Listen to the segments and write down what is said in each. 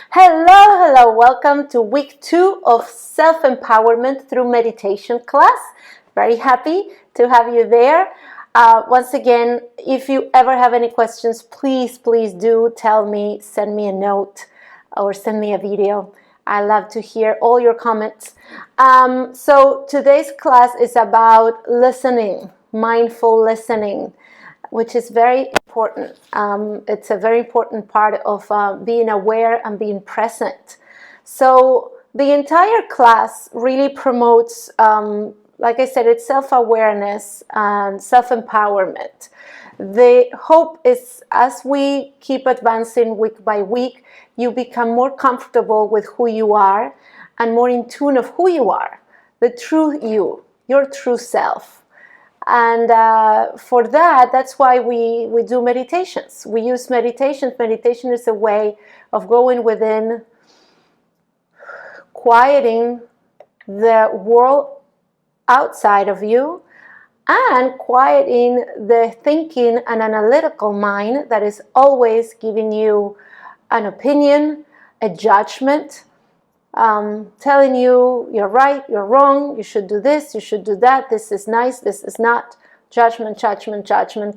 Hello, welcome to week 2 of self-empowerment through meditation class. Very happy to have you there. Once again, if you ever have any questions, please do tell me, send me a note or send me a video. I love to hear all your comments. So today's class is about listening, mindful listening, which is very important. It's a very important part of being aware and being present. So the entire class really promotes, like I said, it's self-awareness and self-empowerment. The hope is, as we keep advancing week by week, you become more comfortable with who you are and more in tune of who you are, the true you, your true self. And for that's why we do meditations. We use meditation. Meditation is a way of going within, quieting the world outside of you, and quieting the thinking and analytical mind that is always giving you an opinion, a judgment, telling you you're right, you're wrong, you should do this, you should do that, this is nice, this is not. Judgment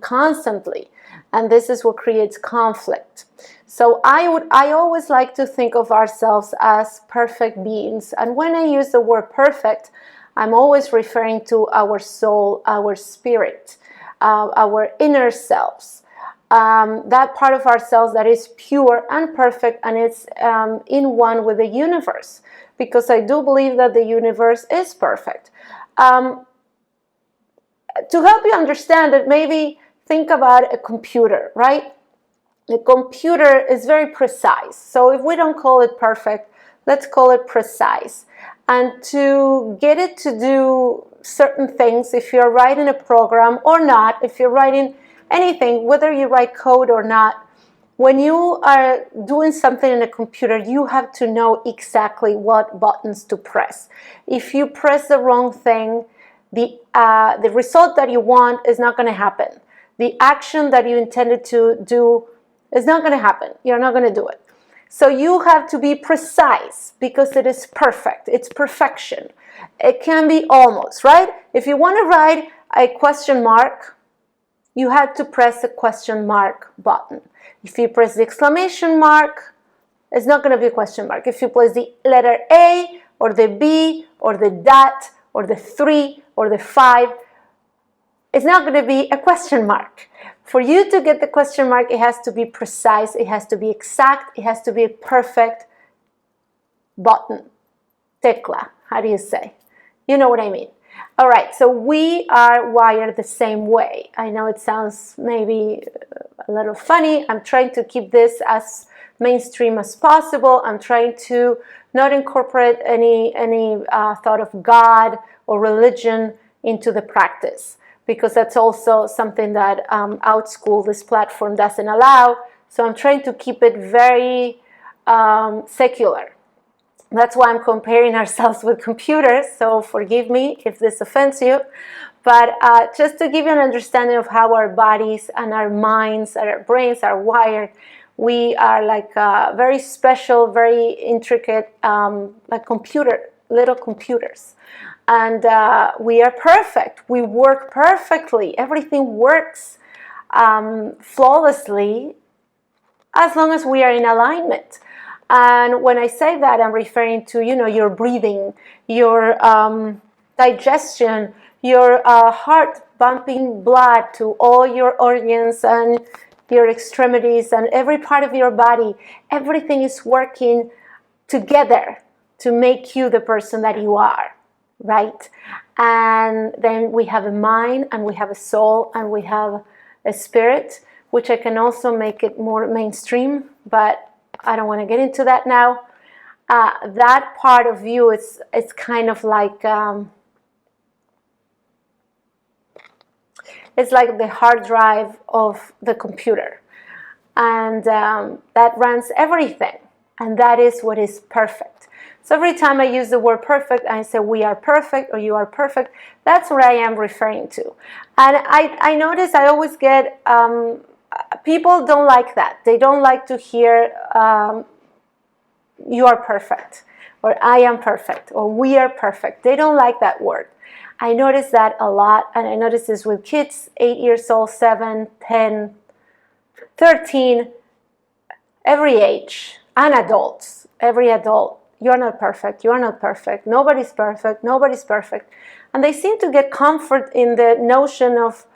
constantly. And this is what creates conflict. So I always like to think of ourselves as perfect beings. And when I use the word perfect, I'm always referring to our soul, our spirit, our inner selves. That part of ourselves that is pure and perfect, and it's in one with the universe, because I do believe that the universe is perfect. To help you understand it, maybe think about a computer, right? The computer is very precise. So if we don't call it perfect, let's call it precise. And to get it to do certain things, if you're writing a program or not, if you're writing anything, whether you write code or not, when you are doing something in a computer, you have to know exactly what buttons to press. If you press the wrong thing, the result that you want is not going to happen. The action that you intended to do is not going to happen. You're not going to do it. So you have to be precise, because it is perfect. It's perfection. It can be almost, right? If you want to write a question mark, you have to press the question mark button. If you press the exclamation mark, it's not going to be a question mark. If you press the letter A or the B or the dot or the 3 or the 5, it's not going to be a question mark. For you to get the question mark, it has to be precise, it has to be exact, it has to be a perfect button. Tecla, how do you say? You know what I mean. All right, so we are wired the same way. I know it sounds maybe a little funny. I'm trying to keep this as mainstream as possible. I'm trying to not incorporate any thought of God or religion into the practice, because that's also something that OutSchool, this platform, doesn't allow. So I'm trying to keep it very secular. That's why I'm comparing ourselves with computers, so forgive me if this offends you. But just to give you an understanding of how our bodies and our minds and our brains are wired, we are like very special, very intricate, like little computers. And we are perfect. We work perfectly. Everything works flawlessly as long as we are in alignment. And when I say that, I'm referring to, your breathing, your digestion, your heart pumping blood to all your organs and your extremities and every part of your body. Everything is working together to make you the person that you are, right? And then we have a mind, and we have a soul, and we have a spirit, which I can also make it more mainstream, but I don't want to get into that now. That part of you is kind of like it's like the hard drive of the computer, and that runs everything, and that is what is perfect. So every time I use the word perfect, I say we are perfect or you are perfect. That's what I am referring to. And I notice I always get people don't like that. They don't like to hear you are perfect, or I am perfect, or we are perfect. They don't like that word. I notice that a lot, and I notice this with kids, 8 years old, 7, 10, 13, every age, and adults, every adult. You're not perfect, you're not perfect, nobody's perfect, nobody's perfect. And they seem to get comfort in the notion of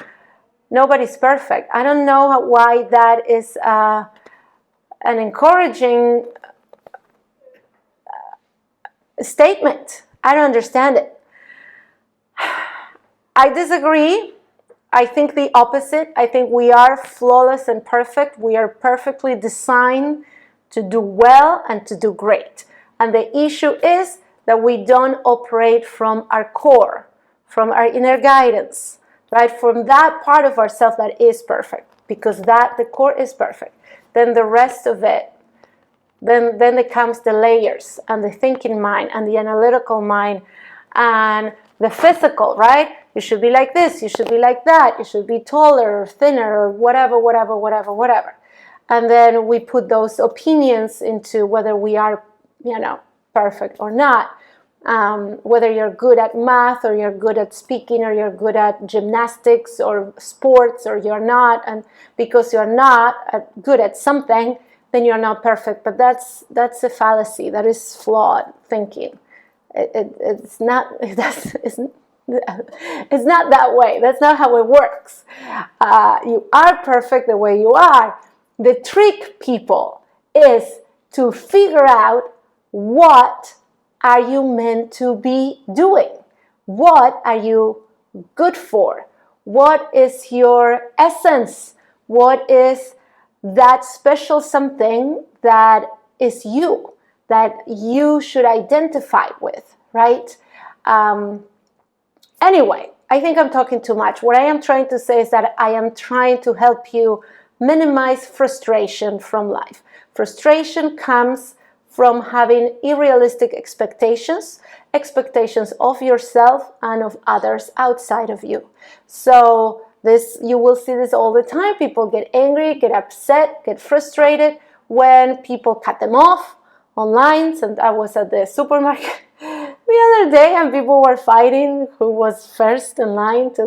nobody's perfect. I don't know why that is an encouraging statement. I don't understand it. I disagree. I think the opposite. I think we are flawless and perfect. We are perfectly designed to do well and to do great. And the issue is that we don't operate from our core, from our inner guidance, right? From that part of ourselves that is perfect, because the core is perfect. Then the rest of it, then it comes the layers and the thinking mind and the analytical mind and the physical, right? You should be like this, you should be like that, you should be taller or thinner or whatever. And then we put those opinions into whether we are, perfect or not. Whether you're good at math or you're good at speaking or you're good at gymnastics or sports or you're not. And because you're not good at something, then you're not perfect. But that's a fallacy. That is flawed thinking. It's not that way. That's not how it works. You are perfect the way you are. The trick, people, is to figure out what are you meant to be doing? What are you good for? What is your essence? What is that special something that is you, that you should identify with, right? Anyway, I think I'm talking too much. What I am trying to say is that I am trying to help you minimize frustration from life. Frustration comes from having unrealistic expectations of yourself and of others outside of you. So you will see this all the time. People get angry, get upset, get frustrated when people cut them off online. And I was at the supermarket the other day and people were fighting who was first in line to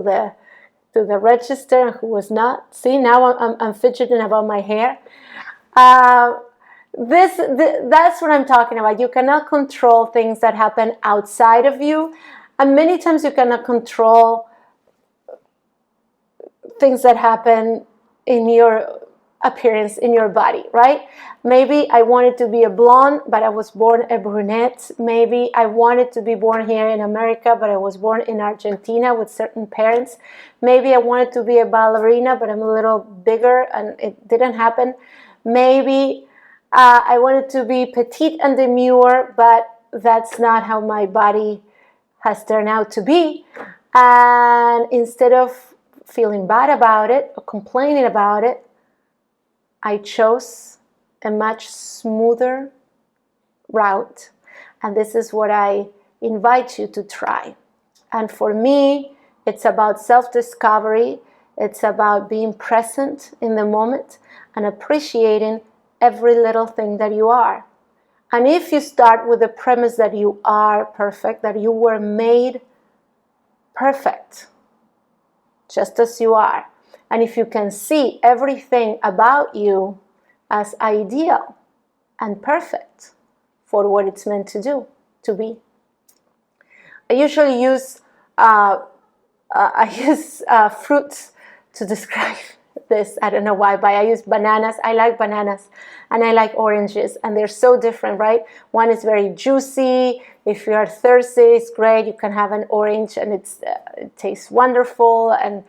the register and who was not. See, now I'm fidgeting about my hair. That's what I'm talking about. You cannot control things that happen outside of you, and many times you cannot control things that happen in your appearance, in your body, right? Maybe I wanted to be a blonde, but I was born a brunette. Maybe I wanted to be born here in America, but I was born in Argentina with certain parents. Maybe I wanted to be a ballerina, but I'm a little bigger and it didn't happen. Maybe I wanted to be petite and demure, but that's not how my body has turned out to be. And instead of feeling bad about it or complaining about it, I chose a much smoother route. And this is what I invite you to try. And for me, it's about self-discovery. It's about being present in the moment and appreciating every little thing that you are. And if you start with the premise that you are perfect, that you were made perfect, just as you are, and if you can see everything about you as ideal and perfect for what it's meant to be. I usually use fruits to describe this. I don't know why, but I use bananas. I like bananas and I like oranges, and they're so different, right? One is very juicy. If you are thirsty, it's great. You can have an orange and it tastes wonderful, and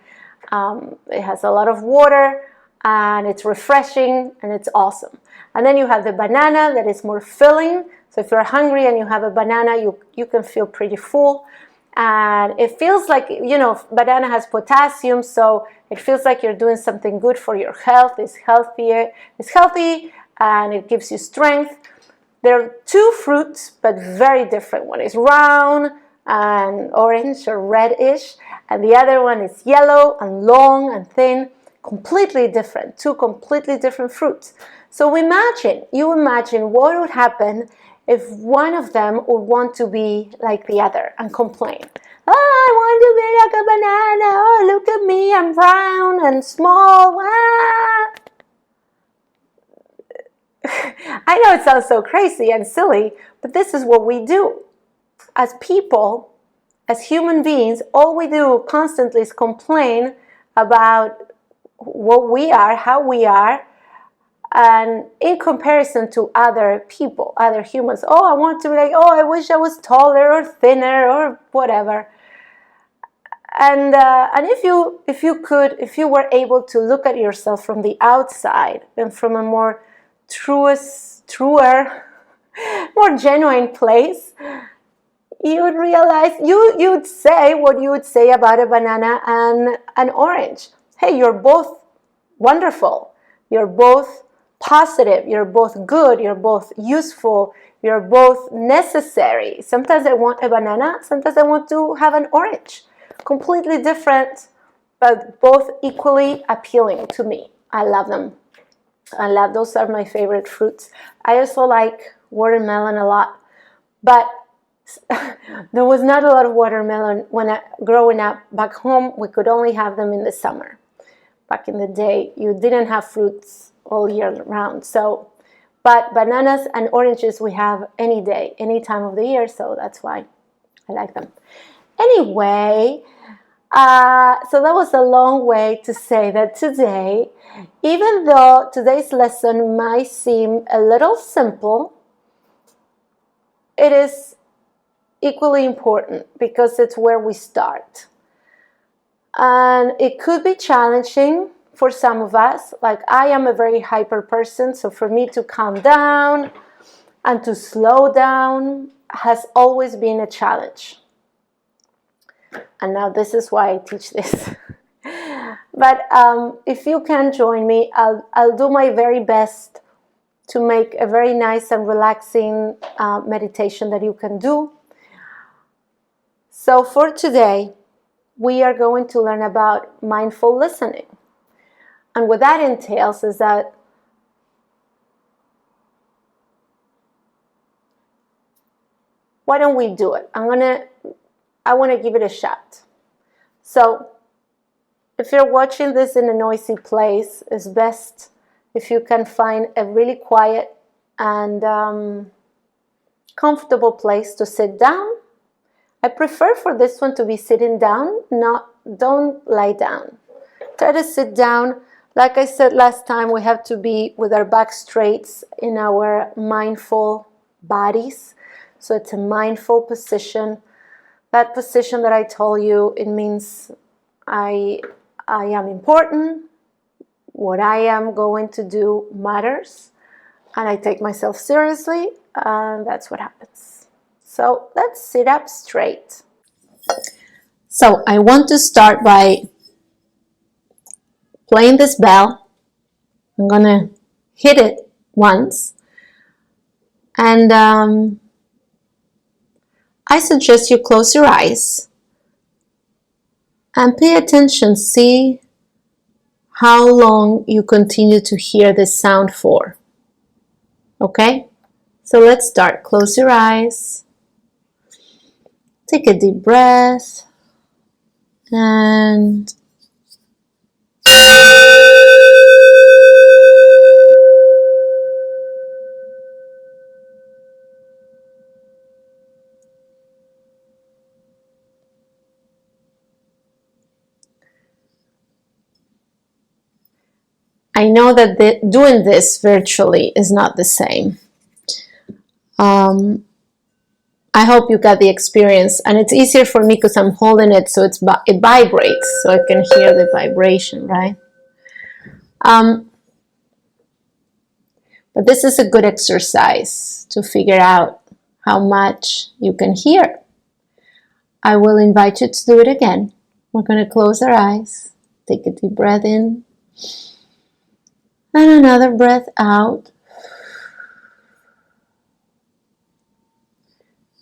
it has a lot of water and it's refreshing and it's awesome. And then you have the banana that is more filling. So if you're hungry and you have a banana, you can feel pretty full. And it feels like, banana has potassium, so it feels like you're doing something good for your health. It's healthy and it gives you strength. There are two fruits, but very different. One is round and orange or reddish, and the other one is yellow and long and thin. Completely different, two completely different fruits. So you imagine what would happen if one of them would want to be like the other and complain. Oh, I want to be like a banana. Oh, look at me, I'm brown and small. Ah. I know it sounds so crazy and silly, but this is what we do. As people, as human beings, all we do constantly is complain about what we are, how we are, and in comparison to other people, other humans. Oh, I want to be like, oh, I wish I was taller or thinner or whatever. And if you were able to look at yourself from the outside and from a more truer, more genuine place, you would realize you'd say what you would say about a banana and an orange. Hey, you're both wonderful. You're both positive. You're both good. You're both useful. You're both necessary. Sometimes I want a banana. Sometimes I want to have an orange. Completely different, but both equally appealing to me. I love them. Those are my favorite fruits. I also like watermelon a lot, but there was not a lot of watermelon growing up. Back home, we could only have them in the summer. Back in the day, you didn't have fruits all year round. But bananas and oranges we have any day, any time of the year, so that's why I like them. Anyway, so that was a long way to say that today, even though today's lesson might seem a little simple, it is equally important because it's where we start. And it could be challenging for some of us. Like, I am a very hyper person, so for me to calm down and to slow down has always been a challenge. And now this is why I teach this. But if you can join me, I'll do my very best to make a very nice and relaxing meditation that you can do. So for today, we are going to learn about mindful listening. And what that entails is that why don't we do it? I want to give it a shot. So if you're watching this in a noisy place, it's best if you can find a really quiet and comfortable place to sit down. I prefer for this one to be sitting down, don't lie down. Try to sit down. Like I said last time, we have to be with our back straight in our mindful bodies. So it's a mindful position. That position that I told you, it means I am important. What I am going to do matters. And I take myself seriously. And that's what happens. So let's sit up straight. So I want to start by playing this bell. I'm going to hit it once. And I suggest you close your eyes and pay attention. See how long you continue to hear this sound for. Okay? So let's start. Close your eyes. Take a deep breath. And I know that doing this virtually is not the same. I hope you got the experience, and it's easier for me because I'm holding it so it vibrates, so I can hear the vibration, right? But this is a good exercise to figure out how much you can hear. I will invite you to do it again. We're going to close our eyes, take a deep breath in, and another breath out.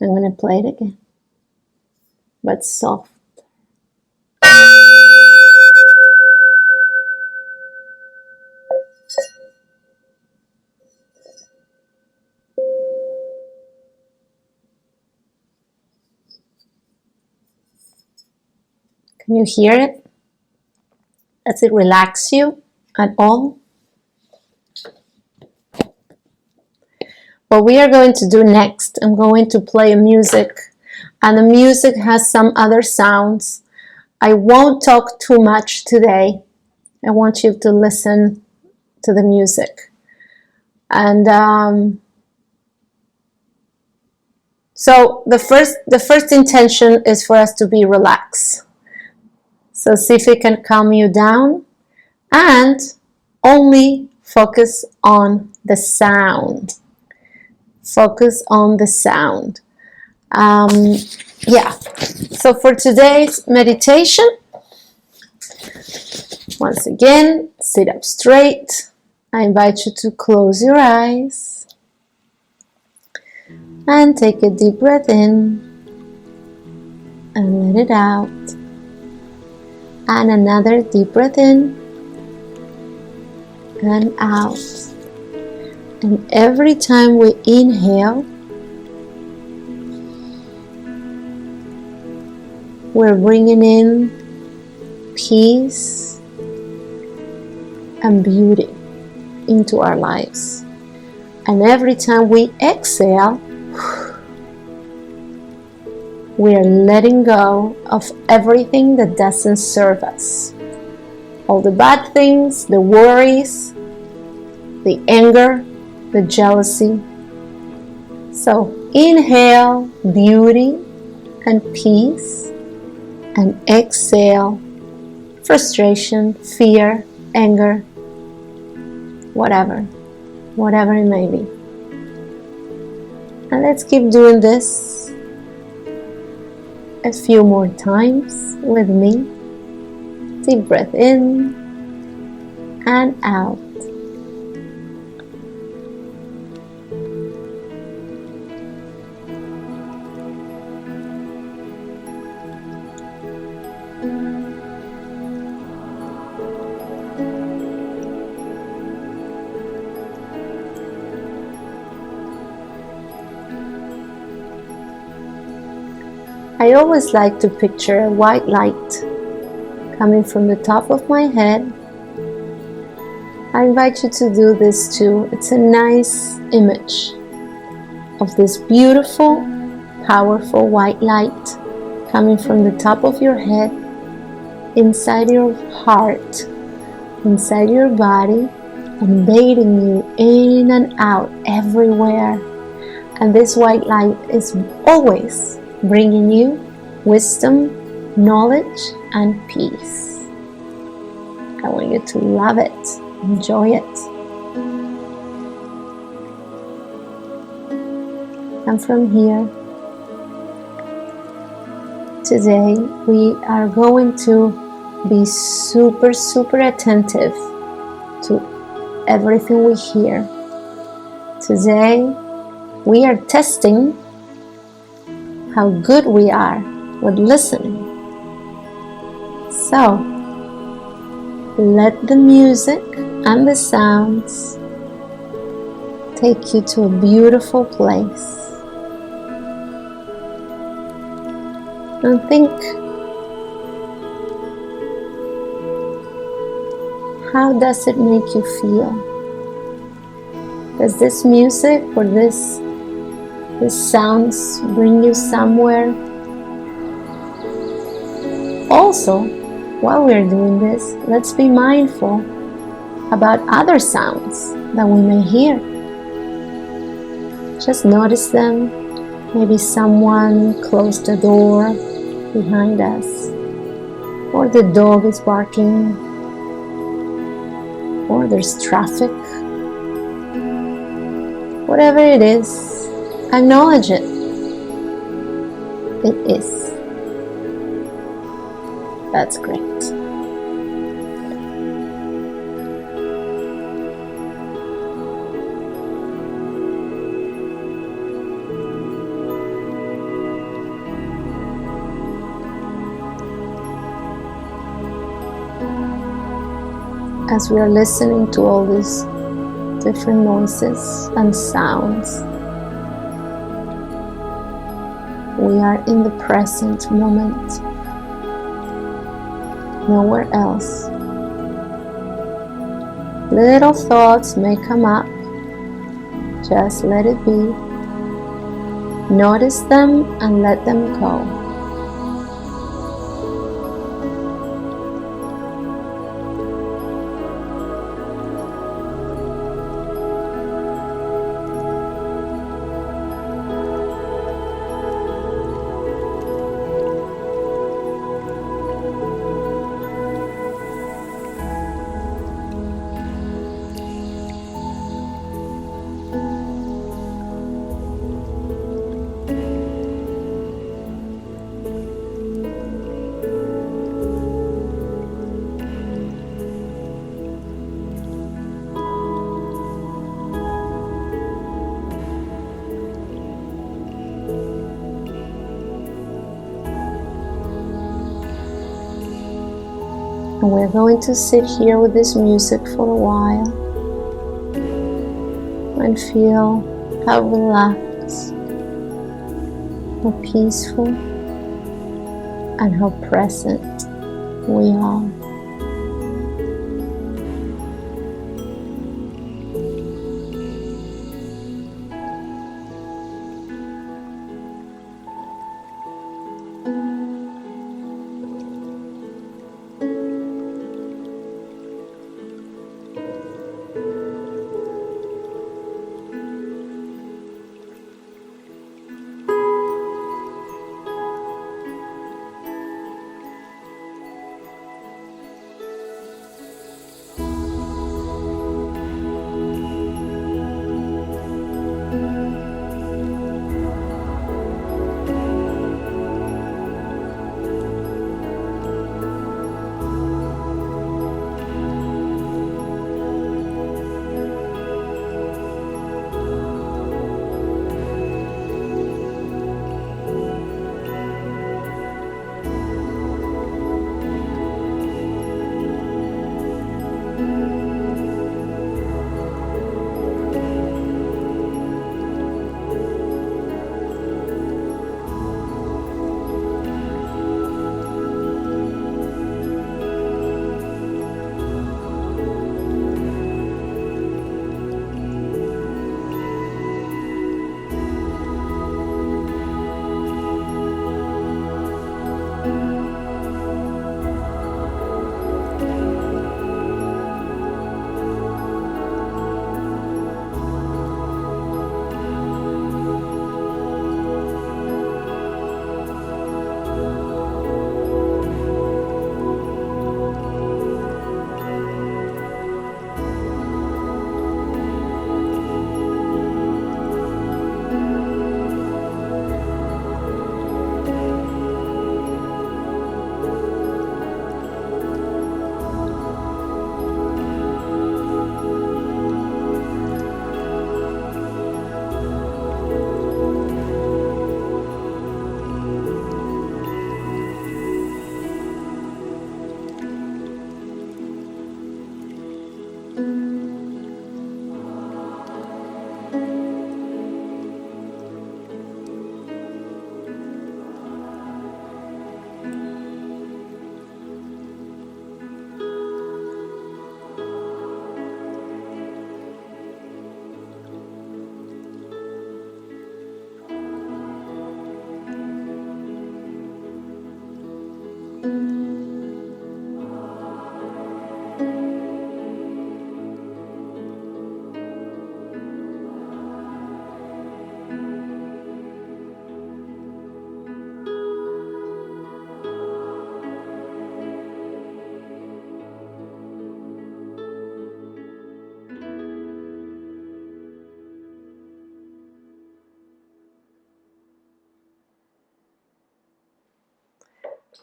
I'm going to play it again, but soft. Can you hear it? Does it relax you at all? What we are going to do next, I'm going to play a music, and the music has some other sounds. I won't talk too much today. I want you to listen to the music. And so the first intention is for us to be relaxed. So see if it can calm you down and only focus on the sound. Focus on the sound. Yeah. So for today's meditation, once again, sit up straight. I invite you to close your eyes and take a deep breath in and let it out. And another deep breath in and out. And every time we inhale, we're bringing in peace and beauty into our lives. And every time we exhale, we are letting go of everything that doesn't serve us. All the bad things, the worries, the anger, the jealousy. So inhale beauty and peace, and exhale frustration, fear, anger, whatever it may be. And let's keep doing this a few more times with me. Deep breath in and out. I always like to picture a white light coming from the top of my head. I invite you to do this too. It's a nice image of this beautiful, powerful white light coming from the top of your head, inside your heart, inside your body, and bathing you in and out everywhere. And this white light is always bringing you wisdom, knowledge, and peace. I want you to love it, enjoy it. And from here, today we are going to be super, super attentive to everything we hear. Today we are testing how good we are with listening. So, let the music and the sounds take you to a beautiful place. And think, how does it make you feel? Does this music or this sounds bring you somewhere? Also, while we're doing this, let's be mindful about other sounds that we may hear. Just notice them. Maybe someone closed the door behind us, or the dog is barking, or there's traffic. Whatever it is, acknowledge it. It is. That's great. As we are listening to all these different noises and sounds, we are in the present moment. nowhere else. Little thoughts may come up. Just let it be. Notice them and let them go. And we're going to sit here with this music for a while and feel how relaxed, how peaceful, and how present we are.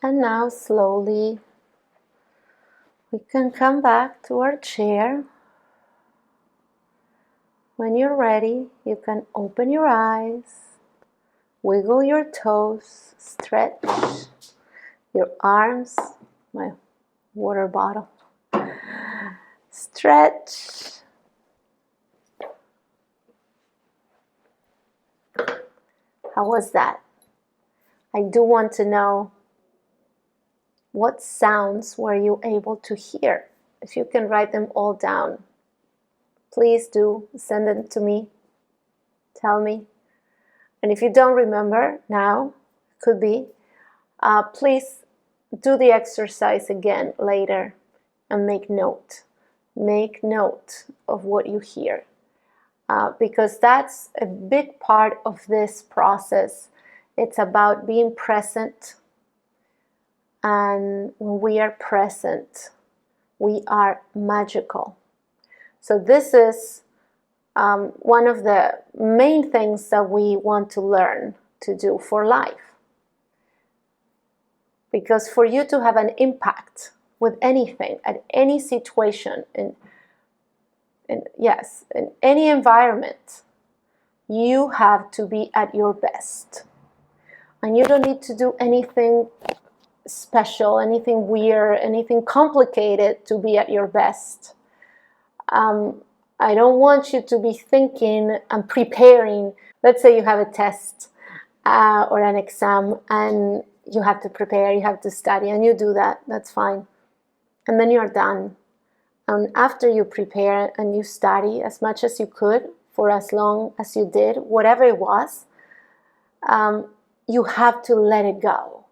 And now slowly we can come back to our chair. When you're ready, you can open your eyes, wiggle your toes, stretch your arms, my water bottle, stretch. How was that? I do want to know What sounds were you able to hear? If you can write them all down, please do send them to me. Tell me. And if you don't remember now, could be, please do the exercise again later and make note. Make note of what you hear. Because that's a big part of this process. It's about being present. And when we are present, we are magical. So this is one of the main things that we want to learn to do for life. Because for you to have an impact with anything, at any situation, in any environment, you have to be at your best. And you don't need to do anything special, anything weird, anything complicated to be at your best. I don't want you to be thinking and preparing. Let's say you have a test or an exam and you have to prepare, you have to study, and you do that, that's fine. And then you're done. And after you prepare and you study as much as you could for as long as you did, whatever it was, you have to let it go.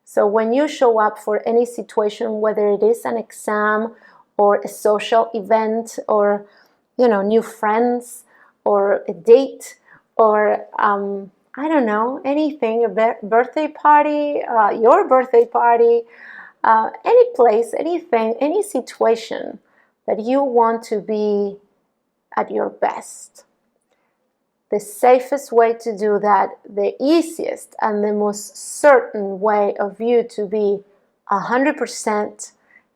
So when you show up for any situation, whether it is an exam or a social event or, new friends or a date or, I don't know, anything, a birthday party, your birthday party, any place, anything, any situation that you want to be at your best. The safest way to do that, the easiest and the most certain way of you to be 100%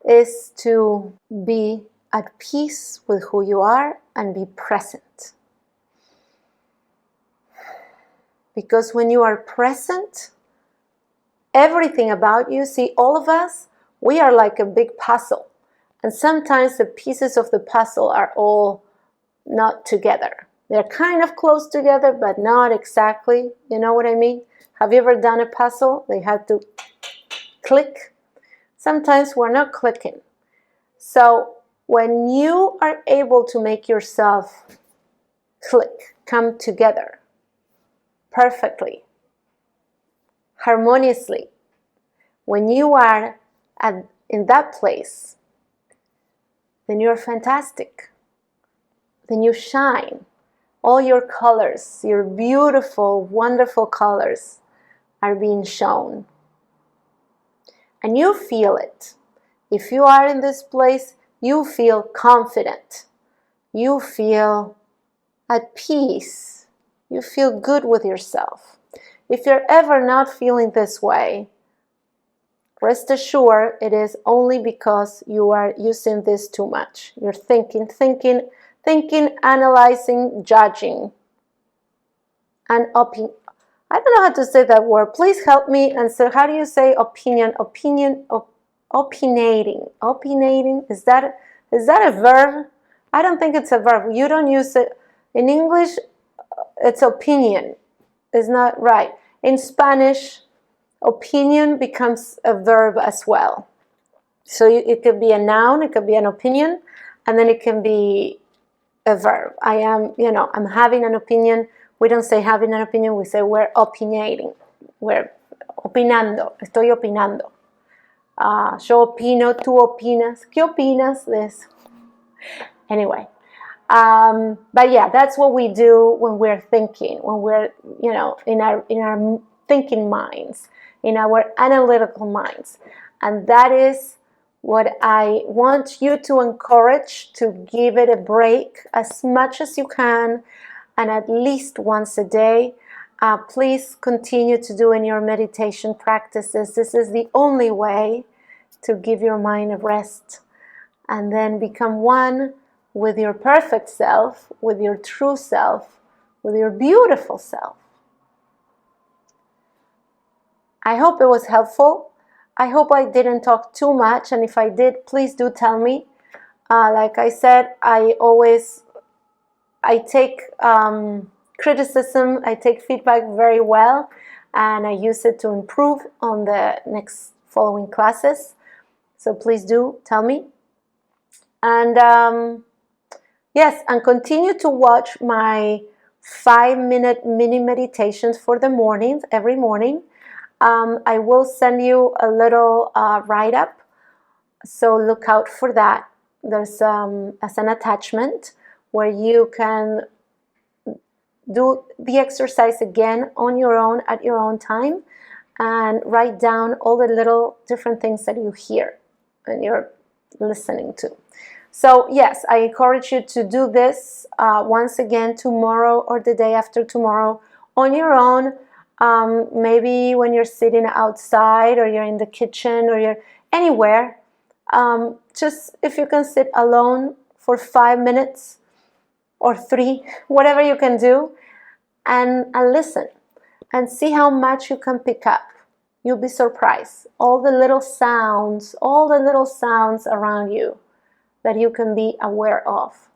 is to be at peace with who you are and be present. Because when you are present, everything about you, see, all of us, we are like a big puzzle. And sometimes the pieces of the puzzle are all not together. They're kind of close together, but not exactly. You know what I mean? Have you ever done a puzzle? They had to click. Sometimes we're not clicking. So when you are able to make yourself click, come together perfectly, harmoniously, when you are in that place, then you're fantastic. Then you shine. All your colors, your beautiful, wonderful colors are being shown. And you feel it. If you are in this place, you feel confident. You feel at peace. You feel good with yourself. If you're ever not feeling this way, rest assured it is only because you are using this too much. You're thinking, analyzing, judging, and I don't know how to say that word. Please help me. And so how do you say opinion? Opinating. Opinating. Is that a verb? I don't think it's a verb. You don't use it. In English, it's opinion. It's not right. In Spanish, opinion becomes a verb as well. So it could be a noun, it could be an opinion, and then it can be a verb. I'm having an opinion. We don't say having an opinion, we say we're opinating. We're opinando. Estoy opinando. Yo opino, tú opinas. ¿Qué opinas de eso? Anyway. But yeah, that's what we do when we're thinking, when we're, in our thinking minds, in our analytical minds. And that is what I want you to encourage, to give it a break as much as you can, and at least once a day. Please continue to do in your meditation practices. This is the only way to give your mind a rest and then become one with your perfect self, with your true self, with your beautiful self. I hope it was helpful. I hope I didn't talk too much, and if I did, please do tell me. Like I said, I take criticism, I take feedback very well, and I use it to improve for following classes. So please do tell me. And yes, and continue to watch my 5-minute mini meditations for the mornings, every morning. I will send you a little write-up, so look out for that. There's as an attachment where you can do the exercise again on your own at your own time and write down all the little different things that you hear and you're listening to. So yes, I encourage you to do this once again tomorrow or the day after tomorrow on your own. Maybe when you're sitting outside or you're in the kitchen or you're anywhere. Just if you can sit alone for 5 minutes or 3, whatever you can do, and listen and see how much you can pick up. You'll be surprised. All the little sounds around you that you can be aware of.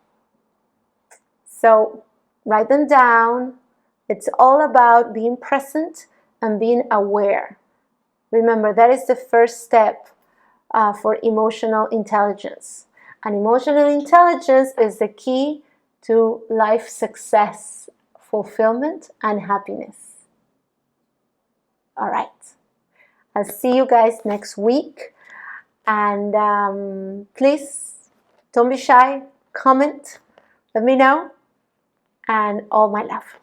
So write them down. It's all about being present and being aware. Remember, that is the first step for emotional intelligence. And emotional intelligence is the key to life success, fulfillment, and happiness. All right. I'll see you guys next week. And please don't be shy. Comment. Let me know. And all my love.